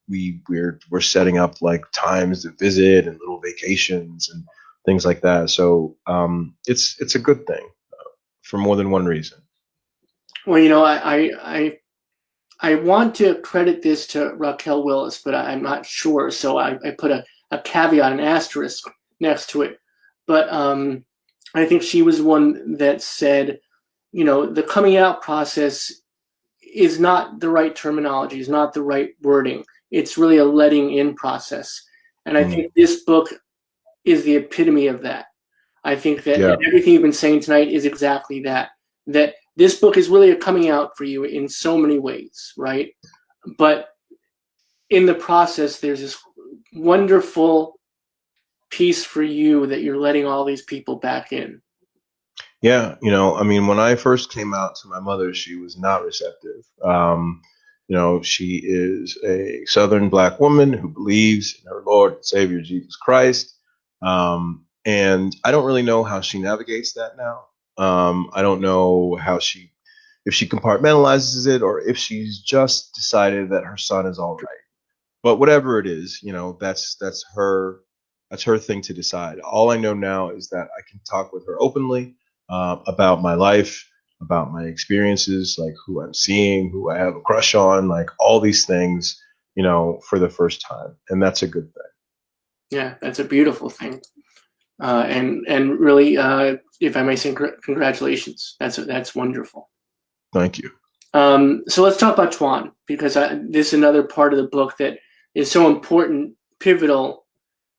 we're setting up like times to visit and little vacations and things like that. So it's a good thing for more than one reason. Well, I want to credit this to Raquel Willis, but I'm not sure. So I put a caveat, an asterisk next to it. But I think she was one that said, the coming out process is not the right terminology, is not the right wording. It's really a letting in process. And I think this book is the epitome of that. I think that everything you've been saying tonight is exactly that this book is really a coming out for you in so many ways, right? But in the process, there's this wonderful piece for you that you're letting all these people back in. Yeah, when I first came out to my mother, she was not receptive. She is a Southern Black woman who believes in her Lord and Savior Jesus Christ. And I don't really know how she navigates that now. I don't know if she compartmentalizes it, or if she's just decided that her son is all right. But whatever it is, that's her thing to decide. All I know now is that I can talk with her openly about my life, about my experiences, like who I'm seeing, who I have a crush on, like all these things, for the first time. And that's a good thing. Yeah, that's a beautiful thing. And really, if I may say, congratulations. That's wonderful. Thank you. So let's talk about Tuan, because this is another part of the book that is so important, pivotal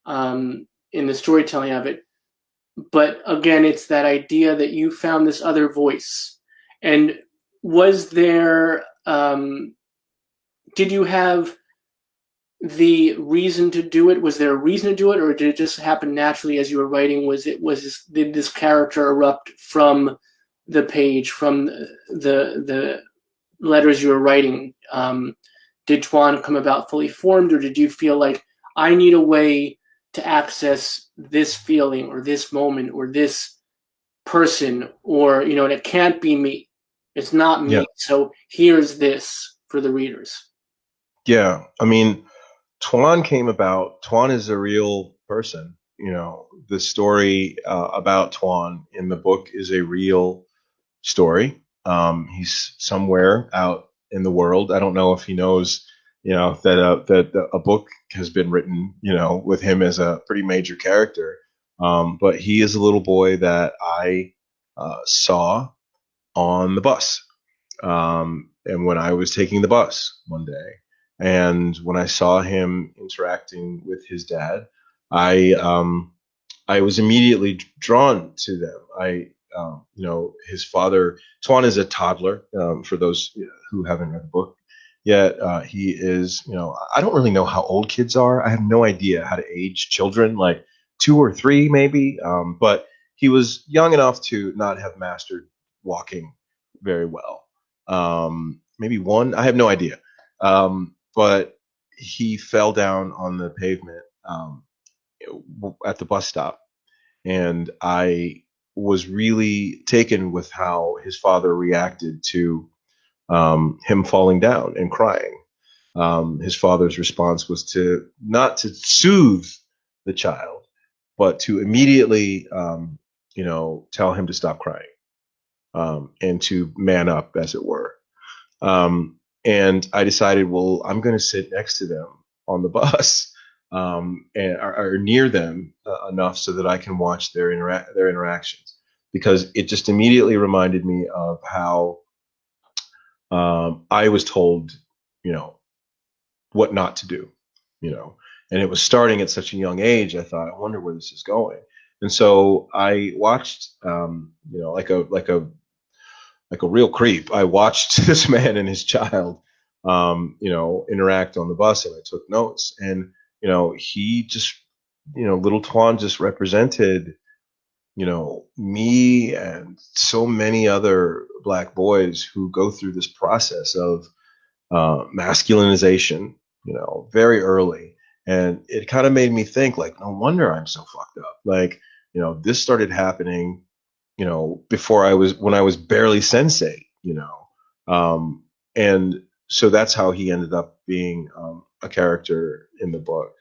in the storytelling of it. But again, it's that idea that you found this other voice. And was there, did you have the reason to do it? Was there a reason to do it, or did it just happen naturally as you were writing? Did this character erupt from the page, from the letters you were writing? Did Tuan come about fully formed, or did you feel like, I need a way to access this feeling or this moment or this person, or, it can't be me. It's not me. Yeah. So here's this for the readers. Yeah. Tuan came about. Tuan is a real person. The story about Tuan in the book is a real story. He's somewhere out in the world. I don't know if he knows, that a book has been written, with him as a pretty major character. But he is a little boy that I saw on the bus. And when I was taking the bus one day, and when I saw him interacting with his dad, I was immediately drawn to them. His father, Tuan, is a toddler, for those who haven't read the book yet. He is, I don't really know how old kids are. I have no idea how to age children, like 2 or 3 maybe. But he was young enough to not have mastered walking very well. Maybe 1, I have no idea. But he fell down on the pavement at the bus stop. And I was really taken with how his father reacted to him falling down and crying. His father's response was not to soothe the child, but to immediately, tell him to stop crying. and to man up, as it were. And I decided, well, I'm going to sit next to them on the bus, and or near them enough so that I can watch their interactions, because it just immediately reminded me of how I was told, what not to do, and it was starting at such a young age. I thought, I wonder where this is going. And so I watched, like a real creep. I watched this man and his child, interact on the bus, and I took notes. And he just, little Twan just represented, me and so many other Black boys who go through this process of masculinization, very early. And it kind of made me think, like, no wonder I'm so fucked up. Like, this started happening, when I was barely sensate, and so that's how he ended up being a character in the book.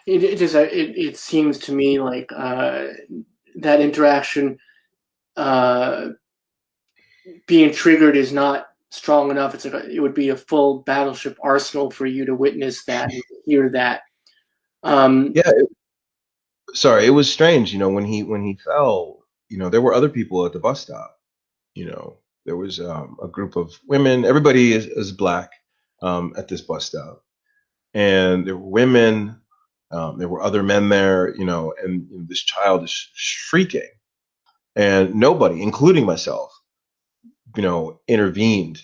It seems to me like that interaction being triggered is not strong enough. It's like it would be a full battleship arsenal for you to witness that and hear that. Sorry, it was strange, when he fell, there were other people at the bus stop. There was a group of women. Everybody is Black at this bus stop, and there were women. There were other men there, and this child is shrieking, and nobody, including myself, intervened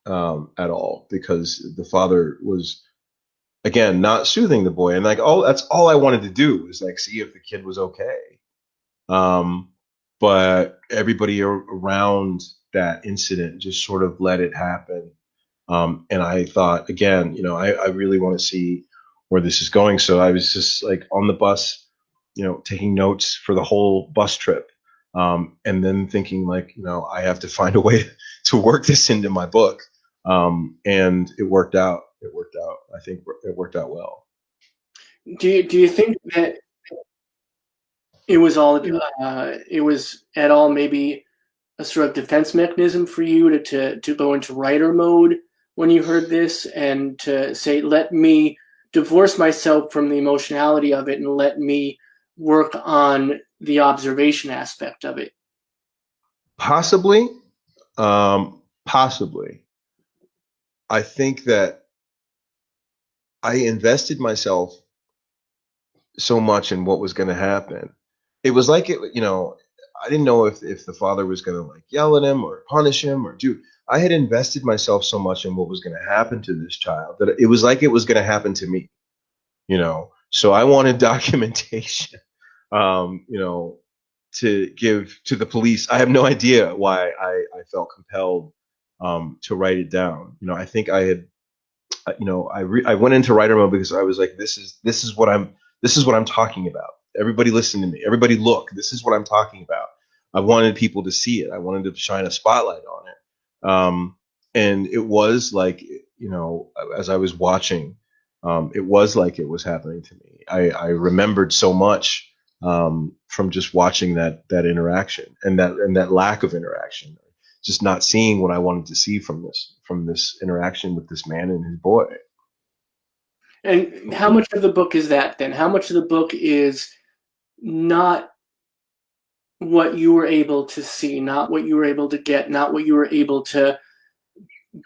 at all, because the father was, again, not soothing the boy. And like, that's all I wanted to do was like see if the kid was okay. But everybody around that incident just sort of let it happen. And I thought, again, I really want to see where this is going. So I was just like on the bus, taking notes for the whole bus trip. And then thinking, like, I have to find a way to work this into my book. And it worked out. I think it worked out well. Do you think that it was at all maybe a sort of defense mechanism for you to go into writer mode when you heard this, and to say, let me divorce myself from the emotionality of it and let me work on the observation aspect of it? Possibly. Possibly. I think that I invested myself so much in what was going to happen. It was like I didn't know if the father was going to like yell at him or punish him or do. I had invested myself so much in what was going to happen to this child that it was like it was going to happen to me. So I wanted documentation, to give to the police. I have no idea why I felt compelled to write it down. I think I had, I went into writer mode because I was like, this is what I'm talking about. Everybody listen to me. Everybody look. This is what I'm talking about. I wanted people to see it. I wanted to shine a spotlight on it. And it was like, as I was watching, it was like it was happening to me. I remembered so much from just watching that interaction and that lack of interaction, just not seeing what I wanted to see from this interaction with this man and his boy. And how much of the book is that then? How much of the book is not what you were able to see, not what you were able to get, not what you were able to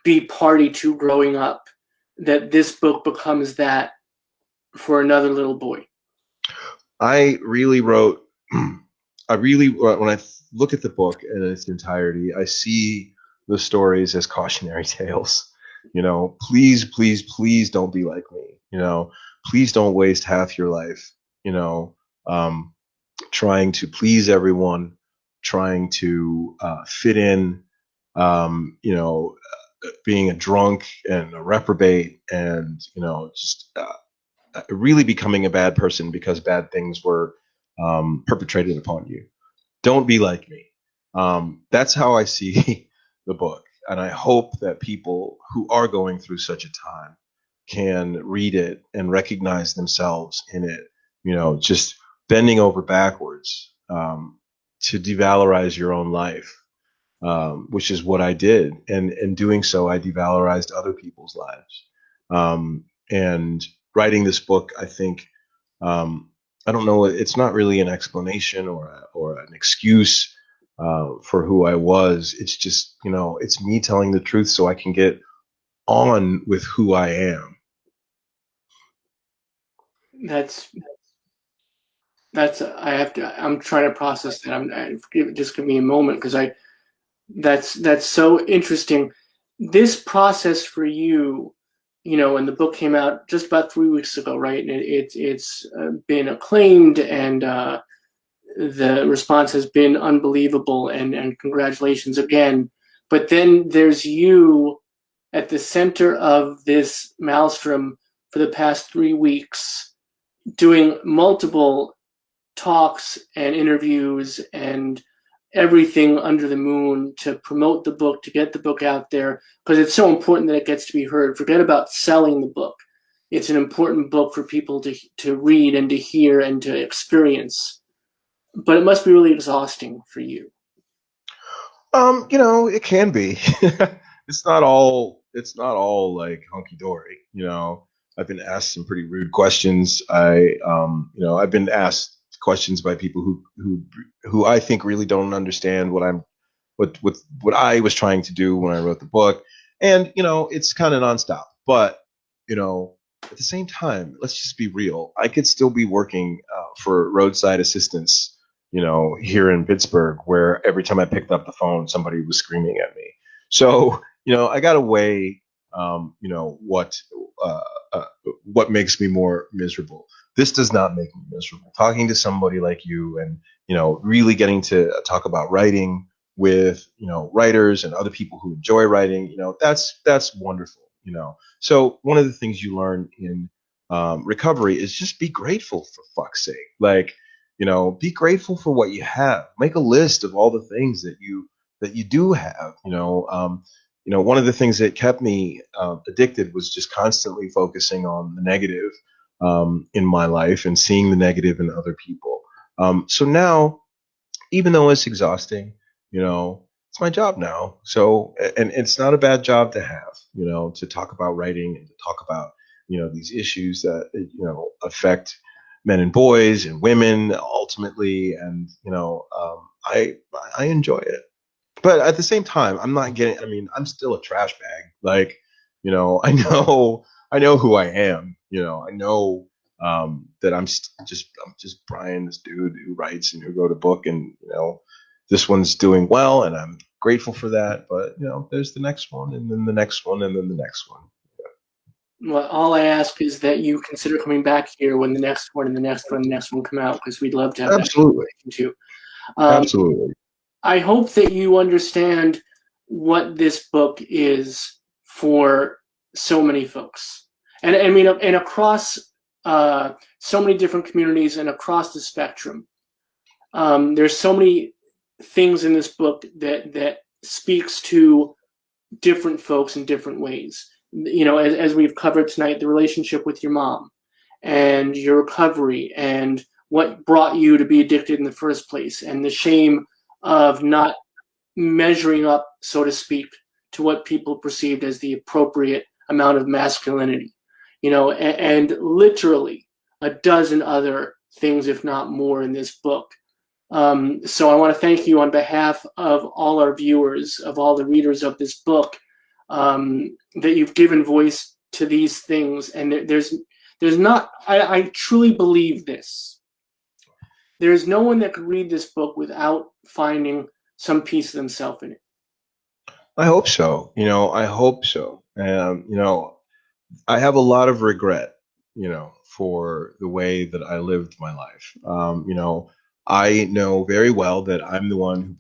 be party to growing up, that this book becomes that for another little boy? When I look at the book in its entirety, I see the stories as cautionary tales. Please, please, please don't be like me. Please don't waste half your life, trying to please everyone, trying to fit in, being a drunk and a reprobate, and just really becoming a bad person because bad things were perpetrated upon you. Don't be like me. That's how I see the book, and I hope that people who are going through such a time can read it and recognize themselves in it. Just bending over backwards to devalorize your own life, which is what I did. And in doing so, I devalorized other people's lives. And writing this book, I think, I don't know, it's not really an explanation or an excuse for who I was. It's just, it's me telling the truth so I can get on with who I am. I'm trying to process that. Just give me a moment, because that's so interesting. This process for you, and the book came out just about 3 weeks ago, right? And it's been acclaimed, and the response has been unbelievable, and congratulations again. But then there's you at the center of this maelstrom for the past 3 weeks, doing multiple talks and interviews and everything under the moon to promote the book, to get the book out there, because it's so important that it gets to be heard. Forget about selling the book. It's an important book for people to read and to hear and to experience. But it must be really exhausting for you. It can be. It's not all like hunky dory. I've been asked some pretty rude questions. I've been asked questions by people who I think really don't understand what I was trying to do when I wrote the book. And, it's kind of nonstop. But, at the same time, let's just be real. I could still be working for roadside assistance, here in Pittsburgh, where every time I picked up the phone, somebody was screaming at me. So, I got to weigh, what makes me more miserable. This does not make me miserable. Talking to somebody like you and, really getting to talk about writing with, writers and other people who enjoy writing, that's wonderful, So one of the things you learn in recovery is just be grateful, for fuck's sake. Like, be grateful for what you have. Make a list of all the things that you do have, one of the things that kept me addicted was just constantly focusing on the negative in my life and seeing the negative in other people. So now, even though it's exhausting, it's my job now. So, and it's not a bad job to have, to talk about writing and to talk about, these issues that, affect men and boys and women ultimately. And, I enjoy it. But at the same time, I'm still a trash bag. Like, I know who I am. I know that I'm just Brian, this dude who writes and who wrote a book, and this one's doing well, and I'm grateful for that. But there's the next one, and then the next one, and then the next one. Well, all I ask is that you consider coming back here when the next one and the next one and the next one come out, because we'd love to have Absolutely. that too. Absolutely. I hope that you understand what this book is for so many folks, and across so many different communities and across the spectrum. There's so many things in this book that speaks to different folks in different ways. As we've covered tonight, the relationship with your mom and your recovery and what brought you to be addicted in the first place, and the shame of not measuring up, so to speak, to what people perceived as the appropriate amount of masculinity, and literally a dozen other things, if not more, in this book. So I want to thank you on behalf of all our viewers, of all the readers of this book, that you've given voice to these things. And there's not, I truly believe this. There's no one that could read this book without finding some piece of themselves in it. I hope so. I hope so. I have a lot of regret, for the way that I lived my life. I know very well that I'm the one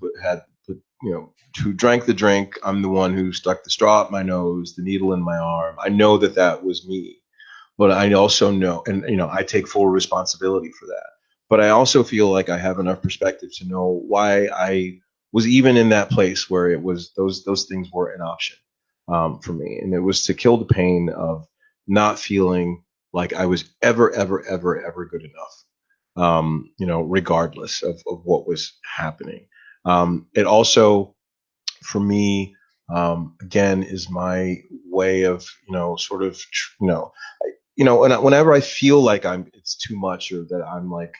who drank the drink. I'm the one who stuck the straw up my nose, the needle in my arm. I know that was me, but I also know, and I take full responsibility for that. But I also feel like I have enough perspective to know why I was even in that place where it was those things were an option for me, and it was to kill the pain of not feeling like I was ever good enough. regardless of what was happening. It also, for me, again, is my way of, whenever I feel like it's too much, or that I'm like,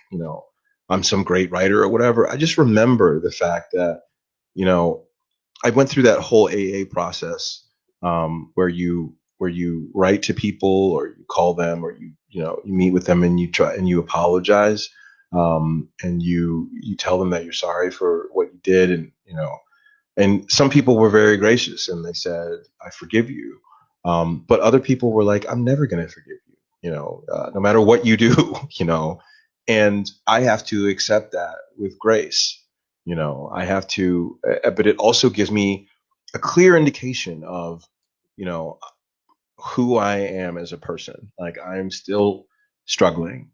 I'm some great writer or whatever, I just remember the fact that, I went through that whole AA process, where you write to people, or you call them, or you meet with them, and you try and you apologize, and you tell them that you're sorry for what you did, and some people were very gracious and they said, I forgive you. But other people were like, I'm never going to forgive you, no matter what you do, and I have to accept that with grace. I have to, but it also gives me a clear indication of, who I am as a person. Like, I'm still struggling,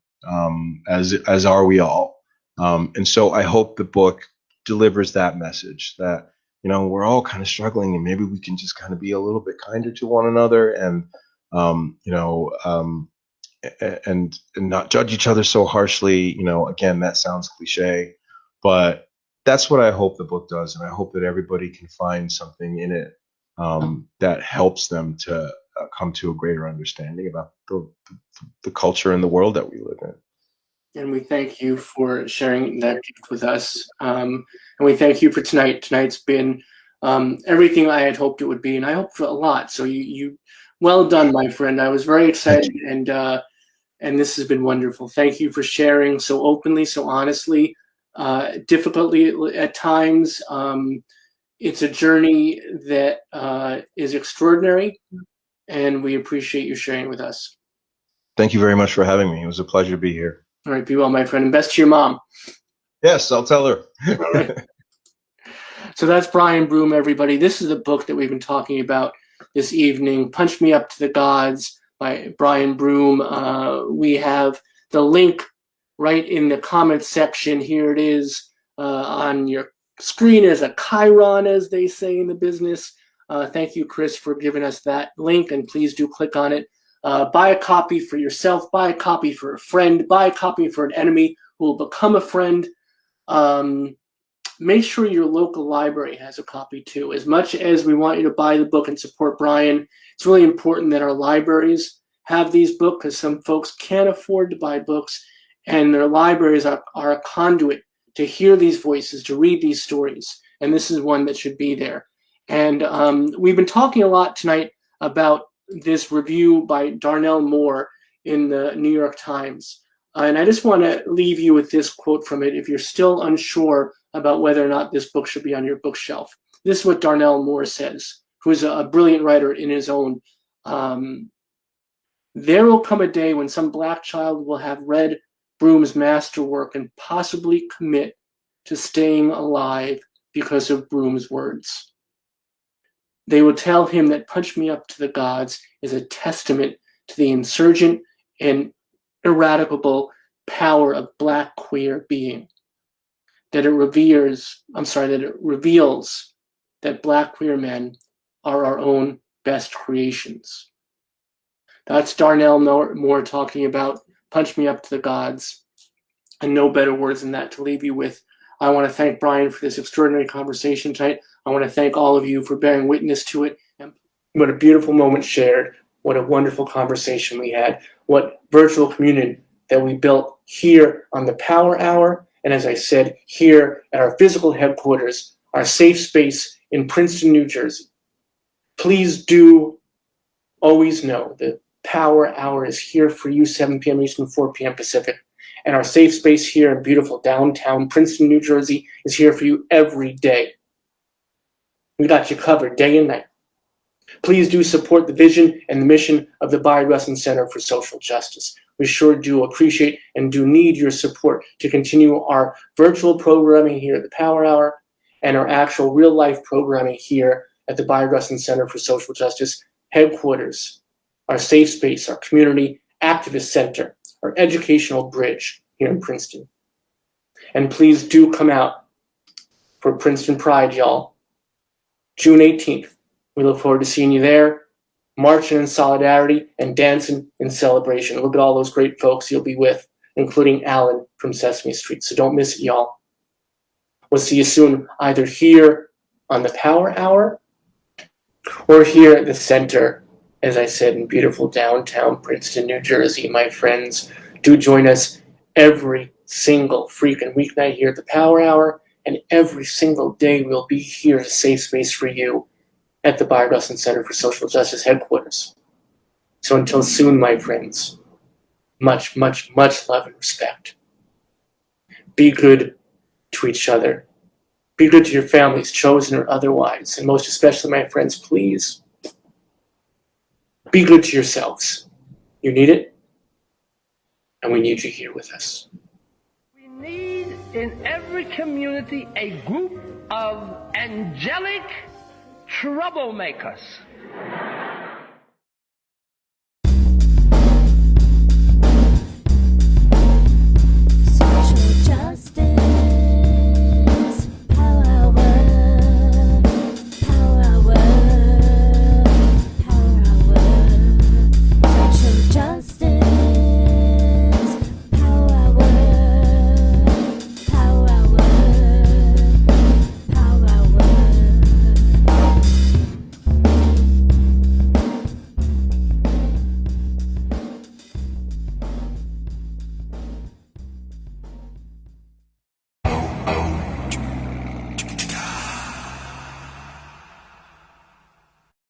as are we all. And so I hope the book delivers that message that, we're all kind of struggling, and maybe we can just kind of be a little bit kinder to one another, and, and not judge each other so harshly. Again, that sounds cliche, but that's what I hope the book does. And I hope that everybody can find something in it, that helps them to come to a greater understanding about the culture and the world that we live in. And we thank you for sharing that gift with us. And we thank you for tonight. Tonight's been everything I had hoped it would be, and I hoped for a lot. So you well done, my friend. I was very excited, and this has been wonderful. Thank you for sharing so openly, so honestly, difficultly at times. It's a journey that is extraordinary, and we appreciate you sharing with us. Thank you very much for having me. It was a pleasure to be here. All right, be well, my friend, and best to your mom. Yes, I'll tell her. All right. So that's Brian Broome, everybody. This is the book that we've been talking about this evening, Punch Me Up to the Gods by Brian Broome. We have the link right in the comments section. Here it is on your screen as a chyron, as they say in the business. Thank you, Chris, for giving us that link, and please do click on it. Buy a copy for yourself, buy a copy for a friend, buy a copy for an enemy who will become a friend. Make sure your local library has a copy too. As much as we want you to buy the book and support Brian, it's really important that our libraries have these books, because some folks can't afford to buy books, and their libraries are a conduit to hear these voices, to read these stories. And this is one that should be there. And we've been talking a lot tonight about this review by Darnell Moore in the New York Times. And I just want to leave you with this quote from it if you're still unsure about whether or not this book should be on your bookshelf. This is what Darnell Moore says, who is a brilliant writer in his own. There will come a day when some black child will have read Broome's masterwork and possibly commit to staying alive because of Broome's words. They will tell him that Punch Me Up to the Gods is a testament to the insurgent and ineradicable power of black queer being. That it reveals that black queer men are our own best creations. That's Darnell Moore talking about Punch Me Up to the Gods, and no better words than that to leave you with. I want to thank Brian for this extraordinary conversation tonight. I want to thank all of you for bearing witness to it. What a beautiful moment shared. What a wonderful conversation we had. What virtual community that we built here on the Power Hour. And as I said, here at our physical headquarters, our safe space in Princeton, New Jersey. Please do always know that Power Hour is here for you, 7 p.m. Eastern, 4 p.m. Pacific. And our safe space here in beautiful downtown Princeton, New Jersey is here for you every day. We got you covered day and night. Please do support the vision and the mission of the Bayard Rustin Center for Social Justice. We sure do appreciate and do need your support to continue our virtual programming here at the Power Hour and our actual real-life programming here at the Bayard Rustin Center for Social Justice headquarters, our safe space, our community activist center, our educational bridge here in Princeton. And please do come out for Princeton Pride, y'all. June 18th. We look forward to seeing you there, marching in solidarity and dancing in celebration. Look at all those great folks you'll be with including Alan from Sesame Street. So don't miss it, y'all. We'll see you soon, either here on the Power Hour or here at the center, as I said, in beautiful downtown Princeton, New Jersey. My friends, do join us every single freaking weeknight here at the Power Hour, and every single day we'll be here as a safe space for you at the Bayard Rustin Center for Social Justice headquarters. So until soon, my friends, much, much, much love and respect. Be good to each other. Be good to your families, chosen or otherwise. And most especially, my friends, please, be good to yourselves. You need it, and we need you here with us. We need in every community a group of angelic troublemakers.